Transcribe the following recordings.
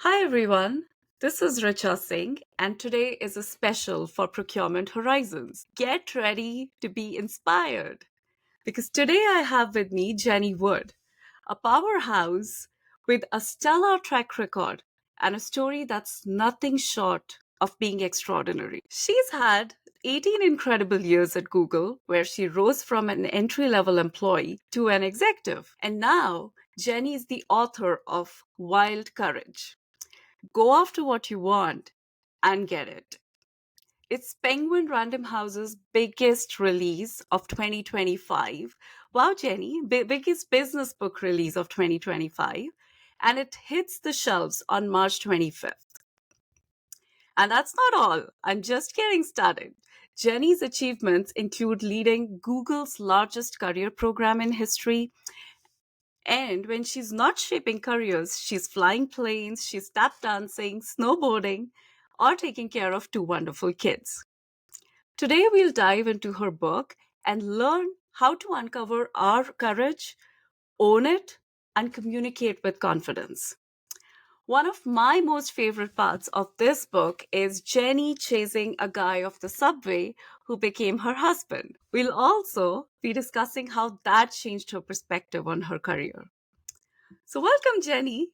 Hi everyone, this is Richa Singh, and today is a special for Procurement Horizons. Get ready to be inspired because today I have with me Jenny Wood, a powerhouse with a stellar track record and a story that's nothing short of being extraordinary. She's had 18 incredible years at Google, where she rose from an entry level employee to an executive. And now, Jenny is the author of Wild Courage. Go after what you want and get it. It's Penguin Random House's biggest release of 2025. Wow, Jenny, biggest business book release of 2025. And it hits the shelves on March 25th. And that's not all. I'm just getting started. Jenny's achievements include leading Google's largest career program in history. And when she's not shaping careers, she's flying planes, she's tap dancing, snowboarding, or taking care of two wonderful kids. Today, we'll dive into her book and learn how to uncover our courage, own it, and communicate with confidence. One of my most favorite parts of this book is Jenny chasing a guy off the subway who became her husband. We'll also be discussing how that changed her perspective on her career. So, welcome, Jenny.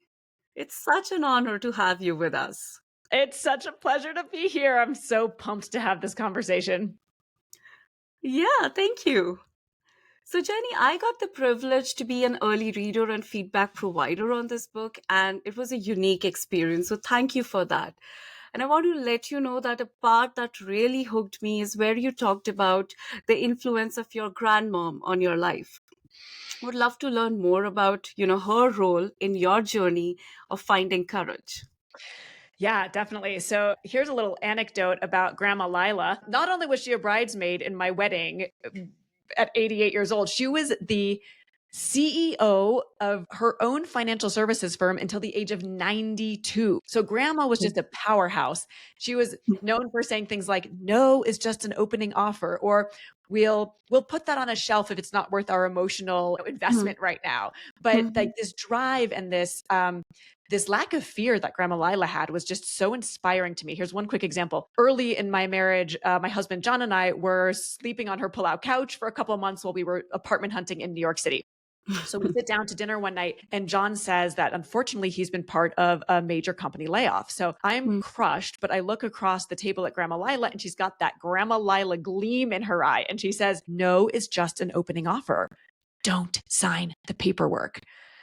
It's such an honor to have you with us. It's such a pleasure to be here. I'm so pumped to have this conversation. Yeah, thank you. So, Jenny, I got the privilege to be an early reader and feedback provider on this book, and it was a unique experience. So, thank you for that. And I want to let you know that a part that really hooked me is where you talked about the influence of your grandmom on your life. Would love to learn more about, her role in your journey of finding courage. Yeah, definitely. So here's a little anecdote about Grandma Lila. Not only was she a bridesmaid in my wedding at 88 years old, she was the CEO of her own financial services firm until the age of 92. So grandma was just a powerhouse. She was known for saying things like no is just an opening offer, or we'll put that on a shelf if it's not worth our emotional investment right now. But like this drive and this lack of fear that Grandma Lila had was just so inspiring to me. Here's one quick example. Early in my marriage, my husband John and I were sleeping on her pull-out couch for a couple of months while we were apartment hunting in New York City. So we sit down to dinner one night and John says that unfortunately he's been part of a major company layoff. So I'm crushed, but I look across the table at Grandma Lila and she's got that Grandma Lila gleam in her eye. And she says, no is just an opening offer. Don't sign the paperwork.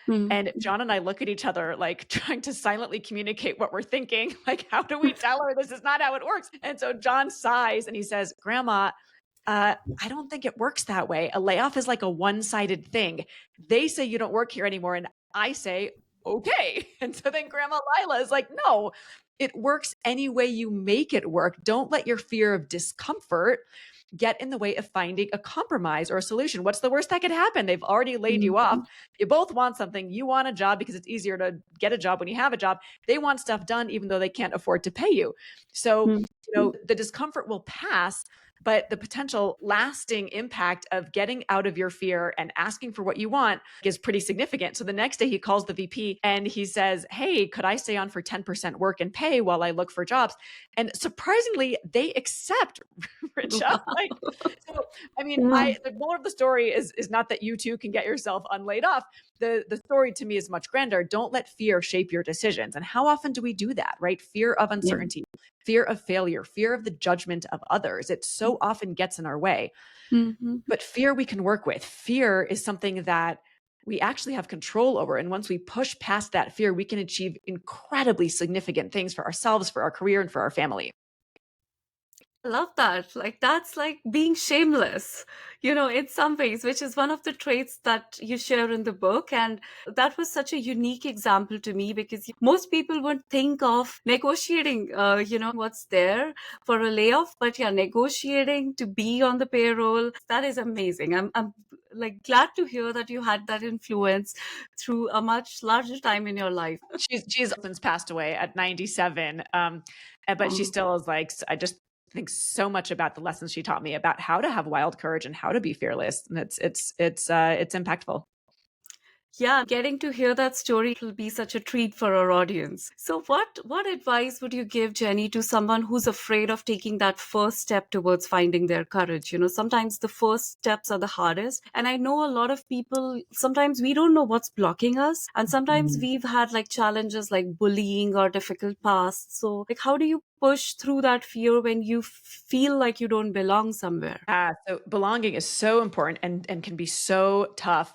And John and I look at each other like trying to silently communicate what we're thinking. Like, how do we tell her this is not how it works? And so John sighs and he says, Grandma, I don't think it works that way. A layoff is like a one-sided thing. They say you don't work here anymore. And I say, okay. And so then Grandma Lila is like, no, it works any way you make it work. Don't let your fear of discomfort get in the way of finding a compromise or a solution. What's the worst that could happen? They've already laid you off. You both want something. You want a job because it's easier to get a job when you have a job. They want stuff done even though they can't afford to pay you. So, the discomfort will pass, but the potential lasting impact of getting out of your fear and asking for what you want is pretty significant. So the next day he calls the VP and he says, hey, could I stay on for 10% work and pay while I look for jobs? And surprisingly, they accept, Richa. So, I mean, the moral of the story is not that you too can get yourself unlaid off. The story to me is much grander. Don't let fear shape your decisions. And how often do we do that, right? Fear of uncertainty, fear of failure, fear of the judgment of others. It so often gets in our way. But fear we can work with. Fear is something that we actually have control over. And once we push past that fear, we can achieve incredibly significant things for ourselves, for our career, and for our family. Love that. Like, that's like being shameless, in some ways, which is one of the traits that you share in the book. And that was such a unique example to me because most people would think of negotiating, what's there for a layoff. But yeah, negotiating to be on the payroll, that is amazing. I'm like glad to hear that you had that influence through a much larger time in your life. She's since passed away at 97. But she still is like, I just think so much about the lessons she taught me about how to have wild courage and how to be fearless. And it's impactful. Yeah, getting to hear that story will be such a treat for our audience. So what advice would you give, Jenny, to someone who's afraid of taking that first step towards finding their courage? Sometimes the first steps are the hardest. And I know a lot of people, sometimes we don't know what's blocking us. And sometimes Mm. we've had like challenges like bullying or difficult past. So like how do you push through that fear when you feel like you don't belong somewhere? So belonging is so important and can be so tough.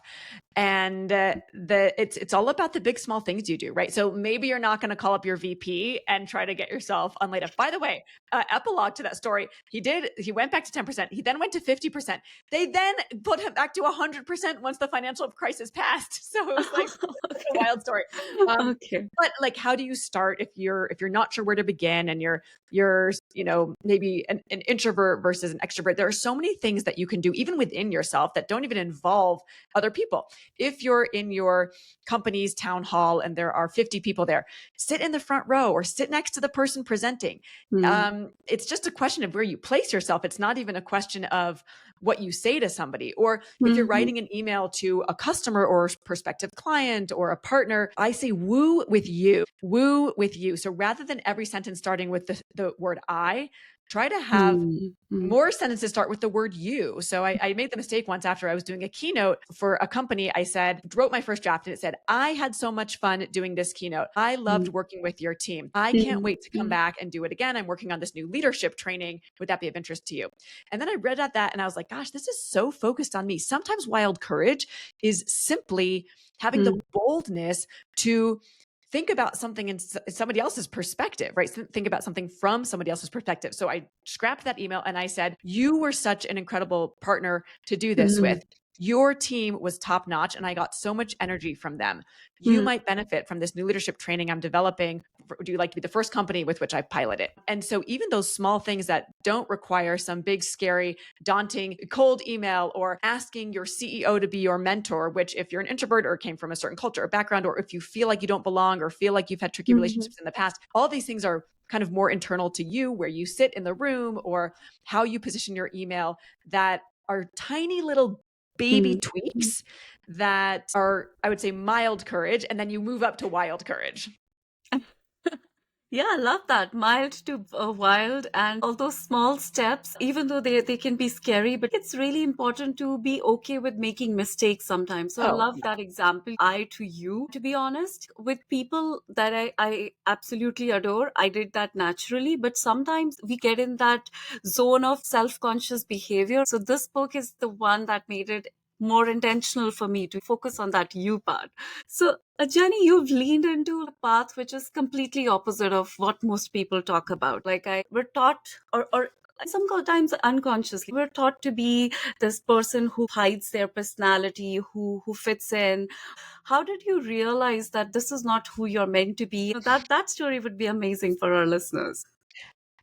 And it's all about the big small things you do, right? So maybe you're not going to call up your VP and try to get yourself unlaid. By the way, epilogue to that story, he went back to 10%. He then went to 50%. They then put him back to 100% once the financial crisis passed. So it was like a Okay. wild story. Um, Okay. but like, how do you start if you're not sure where to begin and you're maybe an introvert versus an extrovert? There are so many things that you can do even within yourself that don't even involve other people. If you're in your company's town hall and there are 50 people there, sit in the front row or sit next to the person presenting. Hmm. It's just a question of where you place yourself. It's not even a question of what you say to somebody. Or if you're Hmm. writing an email to a customer or prospective client or a partner, I say woo with you, woo with you. So rather than every sentence starting with the word I, try to have Hmm. more sentences start with the word you. So I made the mistake once after I was doing a keynote for a company. I wrote my first draft and it said, I had so much fun doing this keynote. I loved Hmm. working with your team. I can't Hmm. wait to come back and do it again. I'm working on this new leadership training. Would that be of interest to you? And then I read at that and I was like, gosh, this is so focused on me. Sometimes wild courage is simply having the Hmm. boldness to think about something in somebody else's perspective, right? Think about something from somebody else's perspective. So I scrapped that email and I said, you were such an incredible partner to do this Hmm. with. Your team was top notch and I got so much energy from them. You Hmm. might benefit from this new leadership training I'm developing. Would you like to be the first company with which I pilot it? And so even those small things that don't require some big, scary, daunting cold email or asking your CEO to be your mentor, which if you're an introvert or came from a certain culture or background, or if you feel like you don't belong or feel like you've had tricky Hmm. relationships in the past, all these things are kind of more internal to you, where you sit in the room or how you position your email, that are tiny little baby Hmm. Hmm. tweaks that are, I would say, mild courage. And then you move up to wild courage. Yeah, I love that. Mild to wild, and all those small steps, even though they can be scary, but it's really important to be okay with making mistakes sometimes. So I Oh, love that example. I to you, to be honest, with people that I absolutely adore, I did that naturally, but sometimes we get in that zone of self conscious behavior. So this book is the one that made it more intentional for me to focus on that you part. So, Jenny, you've leaned into a path which is completely opposite of what most people talk about. We're taught, or sometimes unconsciously, we're taught to be this person who hides their personality, who fits in. How did you realize that this is not who you're meant to be? That story would be amazing for our listeners.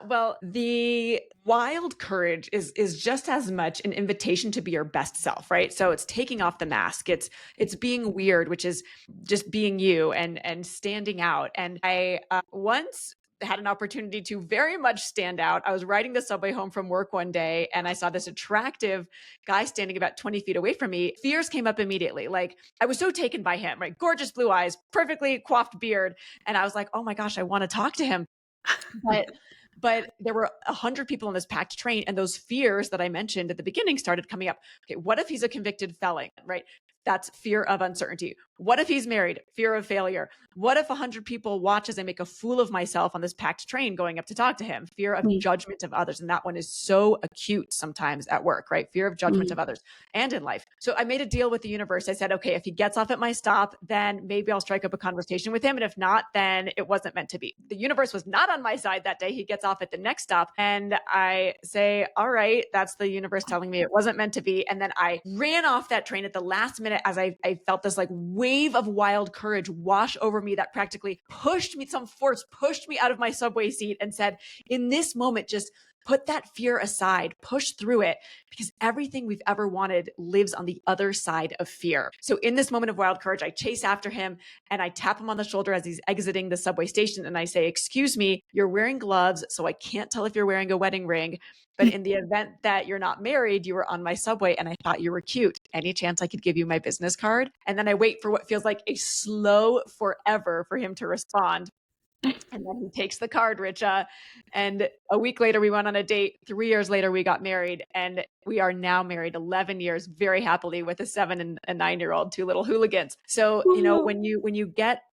well, the wild courage is just as much an invitation to be your best self, right? So it's taking off the mask. It's being weird, which is just being you and standing out. And I once had an opportunity to very much stand out. I was riding the subway home from work one day and I saw this attractive guy standing about 20 feet away from me. Fears came up immediately. Like I was so taken by him, right? Gorgeous blue eyes, perfectly coiffed beard. And I was like, oh my gosh, I want to talk to him. But there were 100 people on this packed train, and those fears that I mentioned at the beginning started coming up. Okay, what if he's a convicted felon, right? That's fear of uncertainty. What if he's married? Fear of failure. What if 100 people watch as I make a fool of myself on this packed train going up to talk to him? Fear of Mm, judgment of others. And that one is so acute sometimes at work, right? Fear of judgment mm, of others and in life. So I made a deal with the universe. I said, okay, if he gets off at my stop, then maybe I'll strike up a conversation with him. And if not, then it wasn't meant to be. The universe was not on my side that day. He gets off at the next stop. And I say, all right, that's the universe telling me it wasn't meant to be. And then I ran off that train at the last minute as I felt this like wave of wild courage wash over me that practically pushed me, some force pushed me out of my subway seat and said, in this moment, just Put that fear aside, push through it, because everything we've ever wanted lives on the other side of fear. So in this moment of wild courage, I chase after him and I tap him on the shoulder as he's exiting the subway station. And I say, "Excuse me, you're wearing gloves, so I can't tell if you're wearing a wedding ring. But in the event that you're not married, you were on my subway and I thought you were cute. Any chance I could give you my business card?" And then I wait for what feels like a slow forever for him to respond. And then he takes the card, Richa. And a week later, we went on a date. 3 years later, we got married. And we are now married 11 years very happily with a 7 and a 9-year-old, two little hooligans. So, Wow.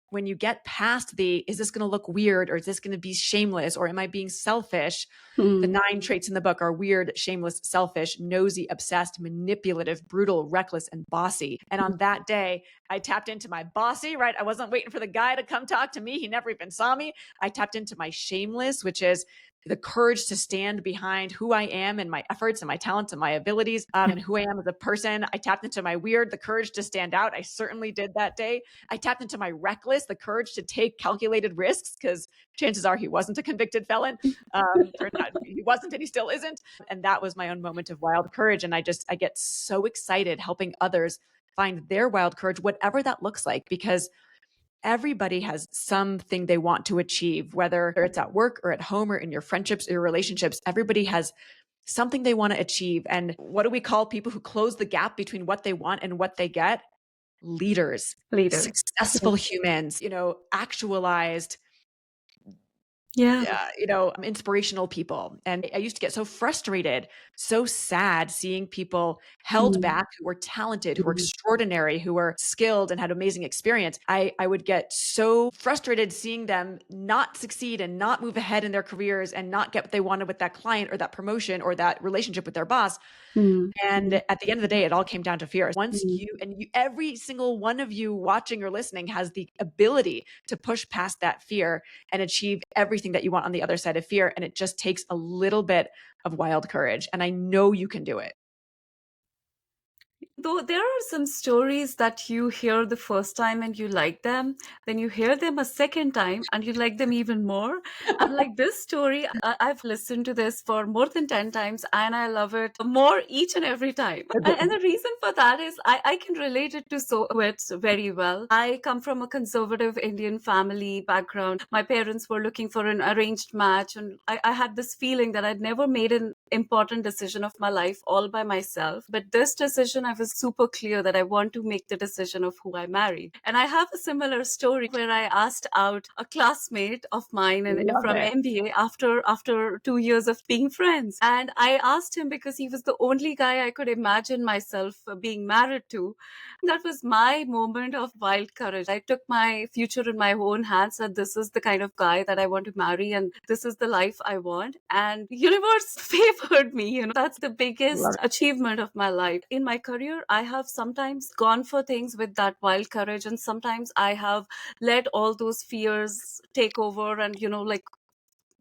when you get past the, is this going to look weird, or is this going to be shameless, or am I being selfish? The Hmm. 9 traits in the book are weird, shameless, selfish, nosy, obsessed, manipulative, brutal, reckless, and bossy. And on that day, I tapped into my bossy, right? I wasn't waiting for the guy to come talk to me. He never even saw me. I tapped into my shameless, which is the courage to stand behind who I am and my efforts and my talents and my abilities, and who I am as a person. I tapped into my weird, the courage to stand out. I certainly did that day. I tapped into my reckless, the courage to take calculated risks, because chances are he wasn't a convicted felon. Turns out he wasn't, and he still isn't. And that was my own moment of wild courage. And I get so excited helping others find their wild courage, whatever that looks like, because everybody has something they want to achieve, whether it's at work or at home or in your friendships or your relationships. Everybody has something they want to achieve. And what do we call people who close the gap between what they want and what they get? Leaders, Leaders. successful humans, actualized, Yeah. inspirational people. And I used to get so frustrated, so sad seeing people held Mm, back who were talented, who were mm, extraordinary, who were skilled and had amazing experience. I would get so frustrated seeing them not succeed and not move ahead in their careers and not get what they wanted with that client or that promotion or that relationship with their boss. mm, And mm, at the end of the day, it all came down to fear. Once mm. you, every single one of you watching or listening has the ability to push past that fear and achieve everything that you want on the other side of fear. And it just takes a little bit of wild courage. And I know you can do it. Though there are some stories that you hear the first time and you like them, then you hear them a second time and you like them even more. And like this story, I've listened to this for more than 10 times and I love it more each and every time. And the reason for that is I can relate it to so it very well. I come from a conservative Indian family background. My parents were looking for an arranged match, and I had this feeling that I'd never made an important decision of my life all by myself. But this decision, I was super clear that I want to make the decision of who I marry. And I have a similar story where I asked out a classmate of mine Love from it. MBA after 2 years of being friends. And I asked him because he was the only guy I could imagine myself being married to. That was my moment of wild courage. I took my future in my own hands, and this is the kind of guy that I want to marry, and this is the life I want. And universe favored me. That's the Love biggest it. achievement of my life. In my career, I have sometimes gone for things with that wild courage, and sometimes I have let all those fears take over and, like,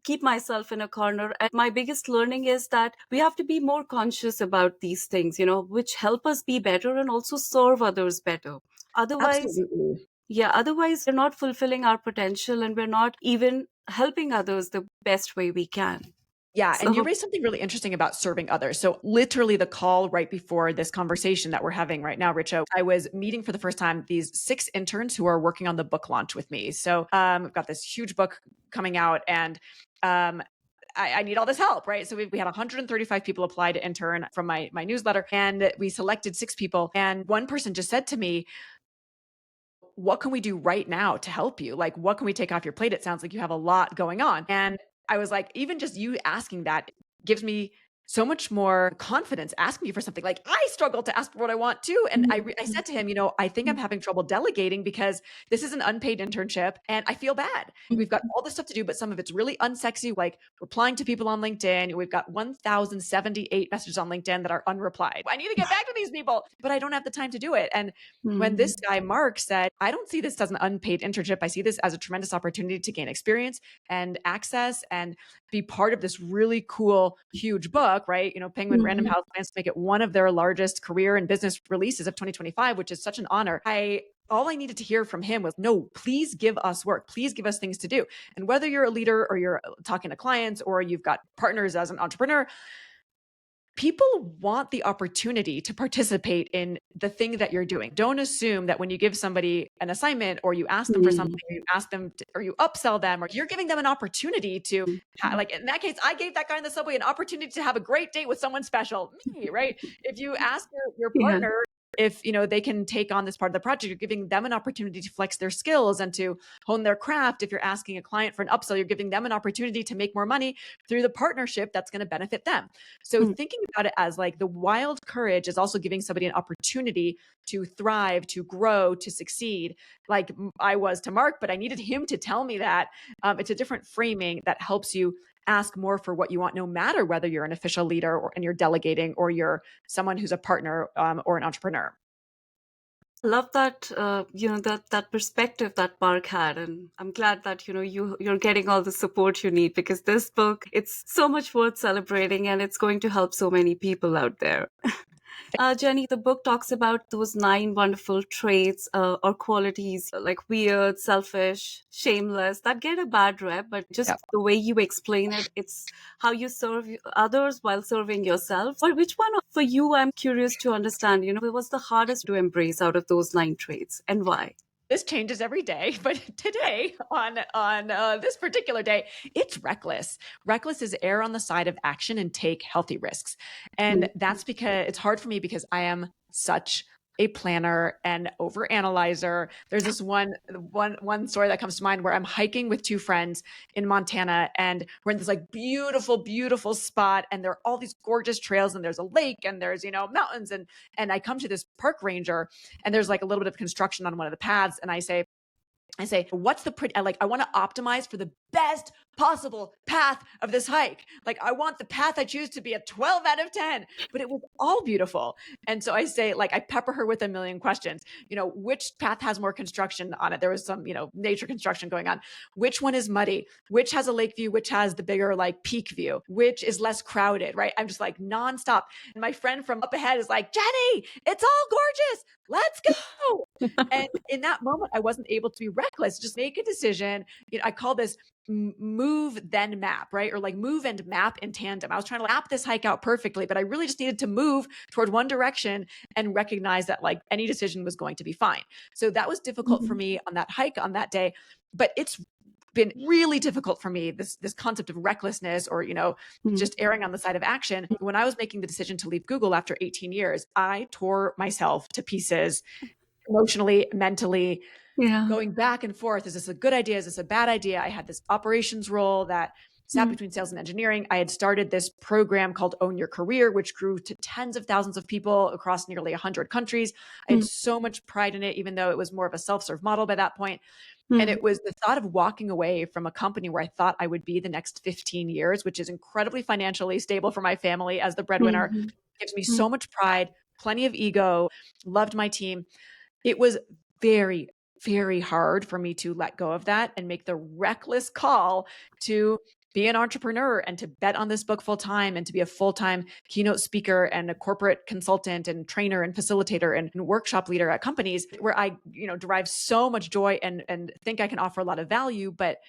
keep myself in a corner. And my biggest learning is that we have to be more conscious about these things, which help us be better and also serve others better. Otherwise, Absolutely. yeah, otherwise we're not fulfilling our potential and we're not even helping others the best way we can. Yeah. And you So, raised something really interesting about serving others. So, literally, the call right before this conversation that we're having right now, Richo, I was meeting for the first time these 6 interns who are working on the book launch with me. So, I've got this huge book coming out, and um, I need all this help, right? So we had 135 people apply to intern from my newsletter, and we selected 6 people. And one person just said to me, "What can we do right now to help you? Like, what can we take off your plate? It sounds like you have a lot going on." And I was like, even just you asking that gives me so much more confidence asking you for something. Like, I struggle to ask for what I want too. And I said to him, I think I'm having trouble delegating because this is an unpaid internship and I feel bad. We've got all this stuff to do, but some of it's really unsexy, like replying to people on LinkedIn. We've got 1,078 messages on LinkedIn that are unreplied. I need to get back to these people, but I don't have the time to do it. And when this guy, Mark, said, "I don't see this as an unpaid internship. I see this as a tremendous opportunity to gain experience and access and be part of this really cool, huge book," right? Penguin Random House plans to make it one of their largest career and business releases of 2025, which is such an honor. all I needed to hear from him was, no, please give us work. Please give us things to do. And whether you're a leader or you're talking to clients or you've got partners as an entrepreneur, people want the opportunity to participate in the thing that you're doing. Don't assume that when you give somebody an assignment or you ask them for something, Mm. or you ask them to, or you upsell them, or you're giving them an opportunity to like in that case, I gave that guy in the subway an opportunity to have a great date with someone special, me, right? If you ask your Yeah. partner if they can take on this part of the project, you're giving them an opportunity to flex their skills and to hone their craft. If you're asking a client for an upsell, you're giving them an opportunity to make more money through the partnership that's going to benefit them. So Mm. thinking about it as like the wild courage is also giving somebody an opportunity to thrive, to grow, to succeed, like I was to Mark, but I needed him to tell me that. It's a different framing that helps you ask more for what you want, no matter whether you're an official leader and you're delegating, or you're someone who's a partner or an entrepreneur. Love that that perspective that Mark had, and I'm glad that you're getting all the support you need, because this book, it's so much worth celebrating, and it's going to help so many people out there. Jenny, the book talks about those 9 wonderful traits or qualities, like weird, selfish, shameless, that get a bad rep, but just Yeah. the way you explain it, it's how you serve others while serving yourself. But which one for you, I'm curious to understand, was the hardest to embrace out of those 9 traits, and why? This changes every day, but today on this particular day, it's reckless. Reckless is err on the side of action and take healthy risks. And that's because it's hard for me because I am such a planner and overanalyzer. There's this one story that comes to mind where I'm hiking with 2 friends in Montana, and we're in this like beautiful, beautiful spot, and there are all these gorgeous trails, and there's a lake, and there's mountains, and I come to this park ranger, and there's like a little bit of construction on one of the paths, and I say, what's the pretty, I want to optimize for the best possible path of this hike. Like, I want the path I choose to be a 12 out of 10, but it was all beautiful. And so I say, like, I pepper her with a million questions. Which path has more construction on it? There was some, nature construction going on. Which one is muddy? Which has a lake view? Which has the bigger, like, peak view? Which is less crowded, right? I'm just like nonstop. And my friend from up ahead is like, Jenny, it's all gorgeous. Let's go. And in that moment, I wasn't able to be reckless. Just make a decision. I call this move then map, right? Or like move and map in tandem. I was trying to map this hike out perfectly, but I really just needed to move toward one direction and recognize that like any decision was going to be fine. So that was difficult for Mhm. me on that hike on that day, but it's been really difficult for me, this concept of recklessness, or Mhm. just erring on the side of action. When I was making the decision to leave Google after 18 years, I tore myself to pieces emotionally, mentally, Yeah. going back and forth. Is this a good idea? Is this a bad idea? I had this operations role that sat Mm. between sales and engineering. I had started this program called Own Your Career, which grew to tens of thousands of people across nearly 100 countries. I had Mm. so much pride in it, even though it was more of a self-serve model by that point. And Mm. it was the thought of walking away from a company where I thought I would be the next 15 years, which is incredibly financially stable for my family as the breadwinner, Mhm. gives me Mm. so much pride, plenty of ego, loved my team. It was very, very hard for me to let go of that and make the reckless call to be an entrepreneur and to bet on this book full time and to be a full time keynote speaker and a corporate consultant and trainer and facilitator and workshop leader at companies where I, derive so much joy and think I can offer a lot of value. But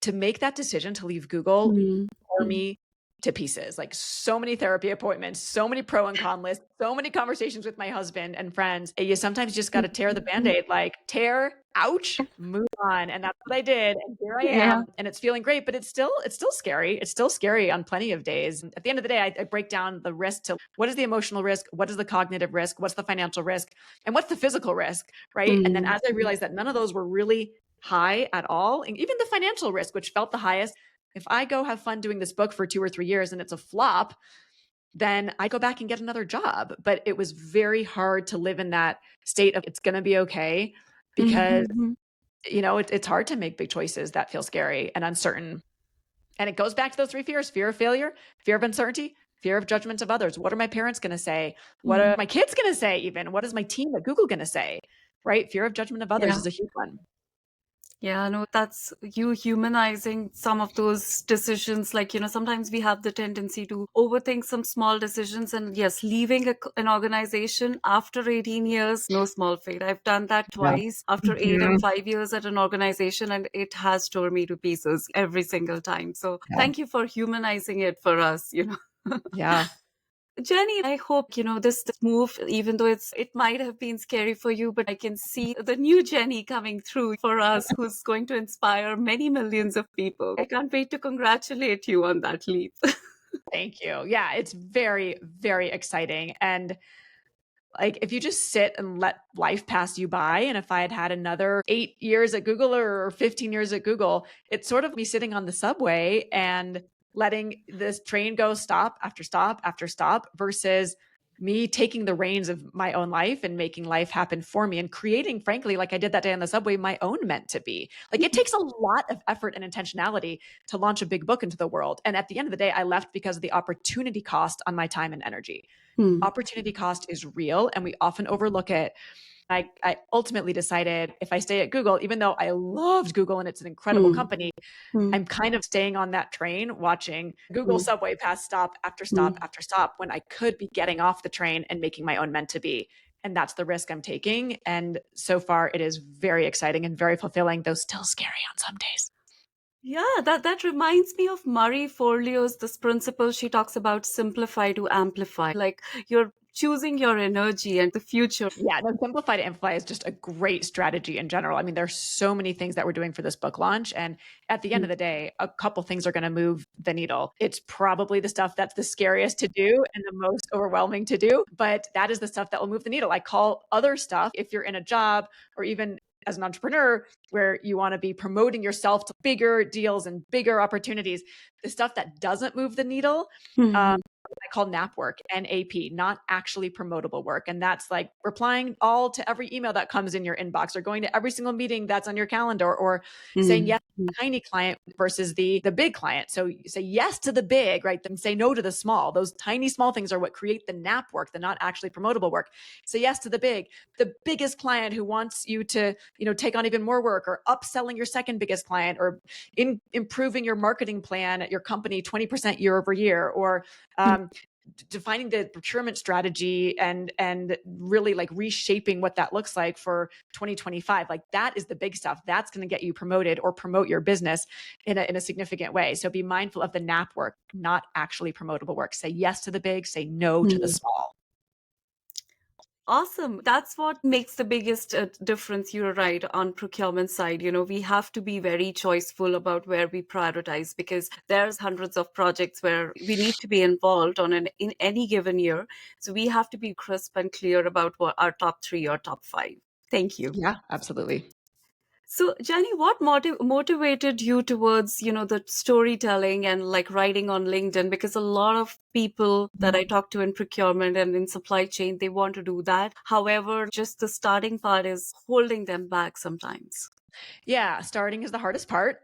to make that decision to leave Google Mm. tore Mm. me to pieces. Like, so many therapy appointments, so many pro and con lists, so many conversations with my husband and friends. You sometimes just got to tear the Mm. band-aid, like tear, ouch, move on. And that's what I did. And here I Yeah. am. And it's feeling great, but it's still scary. It's still scary on plenty of days. At the end of the day, I break down the risk to what is the emotional risk? What is the cognitive risk? What's the financial risk? And what's the physical risk? Right. And then Mm. as I realized that none of those were really high at all, and even the financial risk, which felt the highest, if I go have fun doing this book for 2 or 3 years and it's a flop, then I go back and get another job. But it was very hard to live in that state of it's going to be okay, because, Mhm. it's hard to make big choices that feel scary and uncertain. And it goes back to those 3 fears: fear of failure, fear of uncertainty, fear of judgment of others. What are my parents going to say? What Mm. are my kids going to say? Even what is my team at Google going to say? Right? Fear of judgment of others Yeah. is a huge one. Yeah, no, that's you humanizing some of those decisions. Like, sometimes we have the tendency to overthink some small decisions. And yes, leaving an organization after 18 years, no small feat. I've done that Yeah. twice after 8 and Mhm. 5 years at an organization, and it has torn me to pieces every single time. So Yeah. thank you for humanizing it for us. Yeah. Jenny, I hope, this move, even though it might have been scary for you, but I can see the new Jenny coming through for us who's going to inspire many millions of people. I can't wait to congratulate you on that leap. Thank you. Yeah, it's very, very exciting. And like, if you just sit and let life pass you by, and if I had had another 8 years at Google or 15 years at Google, it's sort of me sitting on the subway and letting this train go stop after stop after stop versus me taking the reins of my own life and making life happen for me and creating, frankly, like I did that day on the subway, my own meant to be. Like, it takes a lot of effort and intentionality to launch a big book into the world. And at the end of the day, I left because of the opportunity cost on my time and energy. Hmm. Opportunity cost is real and we often overlook it. I ultimately decided if I stay at Google, even though I loved Google and it's an incredible Hmm. company, Hmm. I'm kind of staying on that train watching Google Hmm. subway pass stop after Hmm. stop after stop when I could be getting off the train and making my own meant to be. And that's the risk I'm taking. And so far, it is very exciting and very fulfilling, though still scary on some days. Yeah, that reminds me of Marie Forleo's this principle she talks about simplify to amplify. Like you're choosing your energy and the future. Yeah, no, simplify to amplify is just a great strategy in general. I mean, there's so many things that we're doing for this book launch. And at the end of the day, a couple things are going to move the needle. It's probably the stuff that's the scariest to do and the most overwhelming to do, but that is the stuff that will move the needle. I call other stuff, if you're in a job or even as an entrepreneur where you want to be promoting yourself to bigger deals and bigger opportunities, the stuff that doesn't move the needle, um, Mhm. I call NAP work, NAP, not actually promotable work. And that's like replying all to every email that comes in your inbox or going to every single meeting that's on your calendar or saying Mhm. yes to the tiny client versus the big client. So you say yes to the big, right? Then say no to the small. Those tiny small things are what create the NAP work, the not actually promotable work. Say yes to the biggest client who wants you to, take on even more work or upselling your second biggest client or improving your marketing plan at your company 20% year over year or Mhm. um, defining the procurement strategy and really like reshaping what that looks like for 2025. Like that is the big stuff that's going to get you promoted or promote your business in a significant way. So be mindful of the NAP work, not actually promotable work. Say yes to the big, say no to the Mhm. small. Awesome. That's what makes the biggest difference. You're right on procurement side. We have to be very choiceful about where we prioritize because there's hundreds of projects where we need to be involved in any given year. So we have to be crisp and clear about what our top three or top five. Thank you. Yeah, absolutely. So, Jenny, what motivated you towards, the storytelling and like writing on LinkedIn? Because a lot of people that I talk to in procurement and in supply chain, they want to do that. However, just the starting part is holding them back sometimes. Yeah, starting is the hardest part,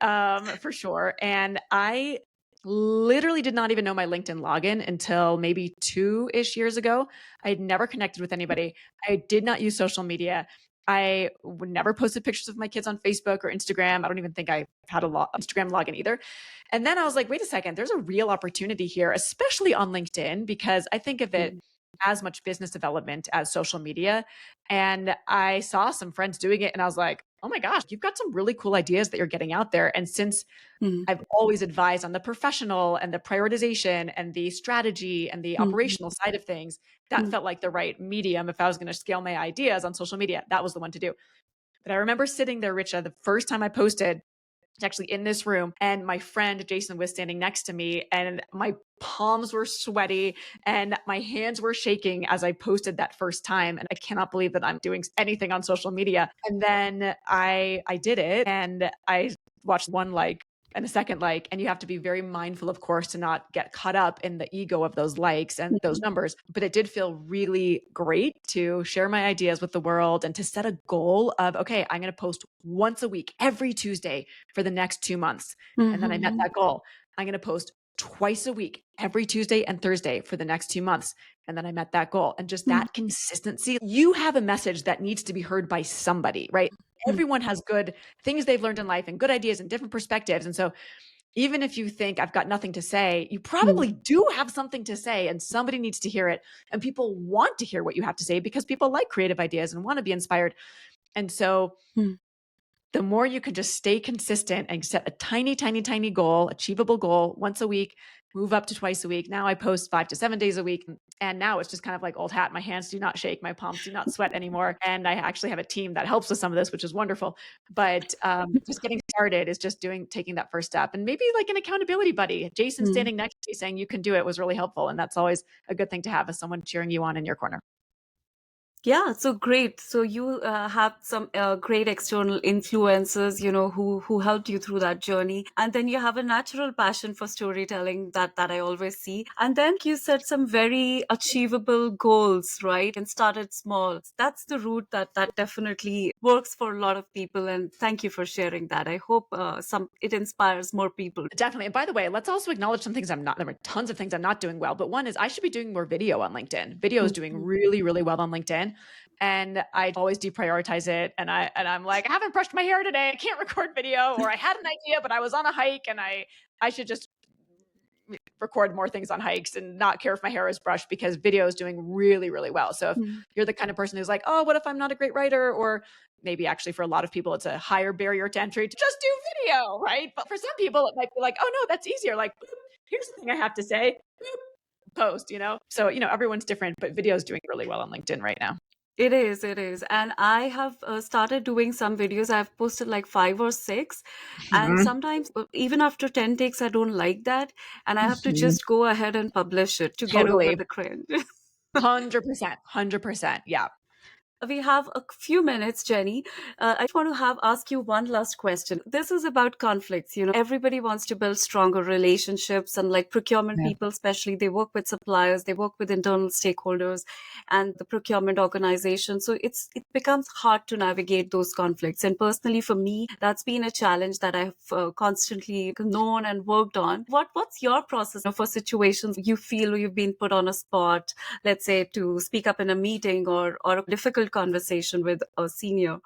for sure. And I literally did not even know my LinkedIn login until maybe 2-ish years ago. I had never connected with anybody. I did not use social media. I would never posted pictures of my kids on Facebook or Instagram. I don't even think I had a Instagram login either. And then I was like, wait a second, there's a real opportunity here, especially on LinkedIn, because I think of it Mm, as much business development as social media. And I saw some friends doing it and I was like, oh my gosh, you've got some really cool ideas that you're getting out there. And since mm, I've always advised on the professional and the prioritization and the strategy and the mm, operational side of things, that mm, felt like the right medium. If I was going to scale my ideas on social media, that was the one to do. But I remember sitting there, Richa, the first time I posted, actually in this room, and my friend Jason was standing next to me and my palms were sweaty and my hands were shaking as I posted that first time, and I cannot believe that I'm doing anything on social media. And then I did it and I watched one like and a second like, and you have to be very mindful, of course, to not get caught up in the ego of those likes and those mm, numbers. But it did feel really great to share my ideas with the world and to set a goal of, okay, I'm going to post once a week every Tuesday for the next 2 months. And then I met mhm, that goal. I'm going to post twice a week, every Tuesday and Thursday for the next 2 months. And then I met that goal. And just mm, that consistency, you have a message that needs to be heard by somebody, right? everyone has good things they've learned in life and good ideas and different perspectives. And so even if you think I've got nothing to say, you Hmm. probably do have something to say and somebody needs to hear it. And people want to hear what you have to say because people like creative ideas and want to be inspired. And so Hmm. the more you can just stay consistent and set a tiny, tiny, tiny goal, achievable goal once a week, move up to twice a week. Now I post 5 to 7 days a week. And now it's just kind of like old hat. My hands do not shake, my palms do not sweat anymore. And I actually have a team that helps with some of this, which is wonderful. But just getting started is just taking that first step. And maybe like an accountability buddy, Jason Hmm. standing next to you saying you can do it was really helpful. And that's always a good thing to have as someone cheering you on in your corner. Yeah, so great. So you have some great external influences, who helped you through that journey, and then you have a natural passion for storytelling that I always see. And then you set some very achievable goals, right? And started small. That's the route that definitely works for a lot of people. And thank you for sharing that. I hope some it inspires more people. Definitely. And by the way, let's also acknowledge some things there are tons of things I'm not doing well, but one is I should be doing more video on LinkedIn. Video is doing Mhm. really, really well on LinkedIn. And I always deprioritize it. And I'm like, I haven't brushed my hair today. I can't record video, or I had an idea, but I was on a hike and I should just record more things on hikes and not care if my hair is brushed because video is doing really, really well. So if Mhm. you're the kind of person who's like, oh, what if I'm not a great writer? Or maybe actually for a lot of people, it's a higher barrier to entry to just do video, right? But for some people, it might be like, oh no, that's easier. Like, boop, here's the thing I have to say, boop, post. So, everyone's different, but video is doing really well on LinkedIn right now. It is, it is. And I have started doing some videos. I've posted like five or six. And Mhm. sometimes, even after 10 takes, I don't like that. And I have to Mhm. just go ahead and publish it to get over Totally. the cringe. 100%. 100%. Yeah. We have a few minutes, Jenny. I just want to have ask you one last question. This is about conflicts. Everybody wants to build stronger relationships, and like procurement Yeah. people, especially, they work with suppliers, they work with internal stakeholders, and the procurement organization. So it becomes hard to navigate those conflicts. And personally, for me, that's been a challenge that I've constantly known and worked on. What's your process for situations you feel you've been put on a spot, let's say to speak up in a meeting or a difficult conversation with a senior?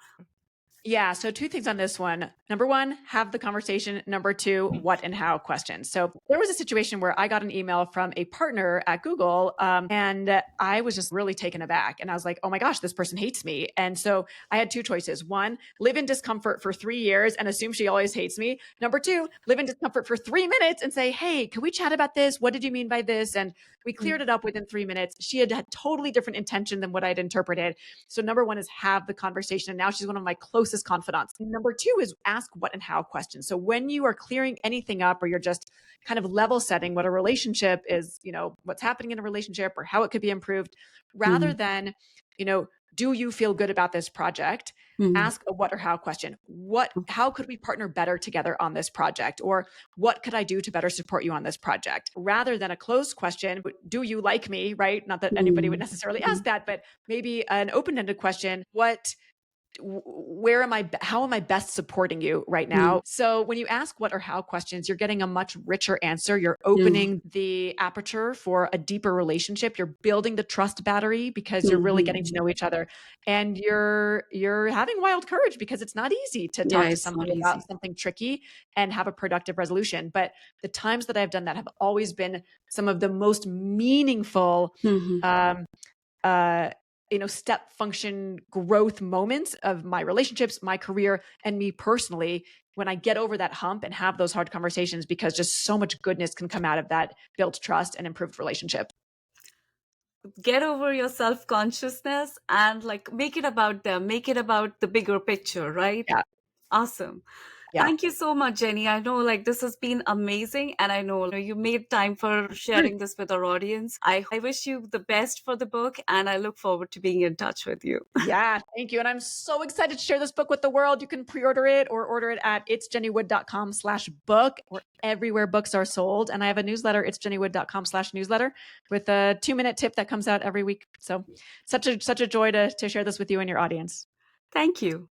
Yeah. So, two things on this one. Number one, have the conversation. Number two, what and how questions. So, there was a situation where I got an email from a partner at Google, and I was just really taken aback. And I was like, oh my gosh, this person hates me. And so, I had two choices. One, live in discomfort for 3 years and assume she always hates me. Number two, live in discomfort for 3 minutes and say, hey, can we chat about this? What did you mean by this? And we cleared it up within 3 minutes. She had totally different intention than what I'd interpreted. So number one is have the conversation. And now she's one of my closest confidants. Number two is ask what and how questions. So when you are clearing anything up or you're just kind of level setting what a relationship is, what's happening in a relationship or how it could be improved, rather Mhm. than, you know, do you feel good about this project? Mhm. Ask a what or how question. How could we partner better together on this project? Or what could I do to better support you on this project? Rather than a closed question, do you like me? Right? Not that anybody would Mhm. necessarily ask Mhm. that, but maybe an open-ended question. Where am I, how am I best supporting you right Mhm. now? So when you ask what or how questions, you're getting a much richer answer. You're Mhm. opening the aperture for a deeper relationship. You're building the trust battery because you're really getting to Mhm. know each other. And you're having wild courage because it's not easy to Yeah, talk to it's not somebody about easy. something tricky and have a productive resolution. But the times that I've done that have always been some of the most meaningful Mhm. um, uh, step function growth moments of my relationships, my career, and me personally when I get over that hump and have those hard conversations because just so much goodness can come out of that built trust and improved relationship. Get over your self consciousness and like make it about them, make it about the bigger picture, right? Yeah. Awesome. Yeah. Thank you so much, Jenny. I know like this has been amazing, and I know you made time for Sure. sharing this with our audience. I wish you the best for the book, and I look forward to being in touch with you. Yeah, thank you. And I'm so excited to share this book with the world. You can pre-order it or order it at itsjennywood.com/book or everywhere books are sold. And I have a newsletter, itsjennywood.com/newsletter with a 2-minute tip that comes out every week. So such a joy to share this with you and your audience. Thank you.